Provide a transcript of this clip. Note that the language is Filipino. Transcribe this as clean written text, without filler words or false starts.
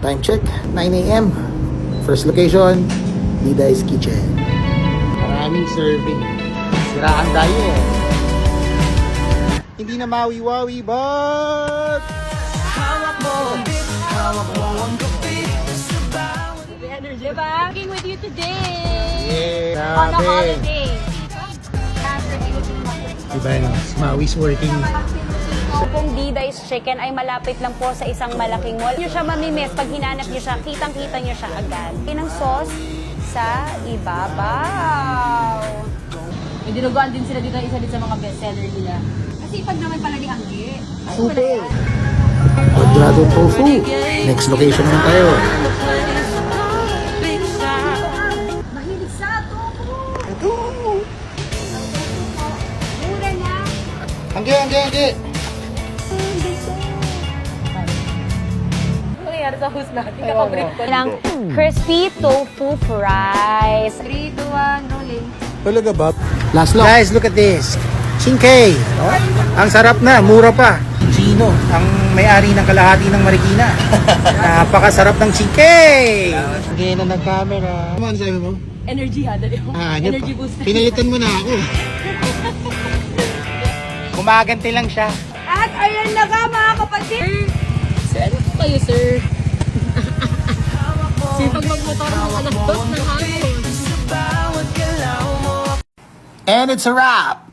Time check, 9 a.m. First location, Liday's Kitchen. Maraming serving. Siraan tayo eh. Hindi na mawi-wawi, but... Hawak mo ang gabi. Energy. Diba? Working with you today. Yeah, On a grabe. holiday. Diba yun? Mawi's working. Kung Diday's Chicken ay malapit lang po sa isang malaking mall. Nyo siya mamimiss. Pag hinanap nyo siya, kitang-kita nyo siya agad. Ng sauce sa ibabaw. May dinuguan din sila dito, isa din sa mga bestseller nila. Kasi pag naman pala ni Anggi. Super! Quadrado Tofu. Next location naman tayo. Mahilig sa tofu. Mura na. Angge! Ano nangyari sa host natin? Kakabrip ko ng crispy tofu fries. 3, 2, 1, rolling. Talaga ba? Last look. Guys, look at this. Chinkay. Oh, ang sarap na, mura pa. Gino, ang may-ari ng kalahati ng Marikina. Napakasarap ng chinkay. Sige na nag-camera. Ano sabi mo? Energy ha, dali mo. Energy booster. Pinalitan mo na ako. Kumaganti lang siya. At ayan na ka mga kapatid. Sir, ano po kayo sir? Sipag magmotor ng alas 2 ng hangin. And it's a wrap.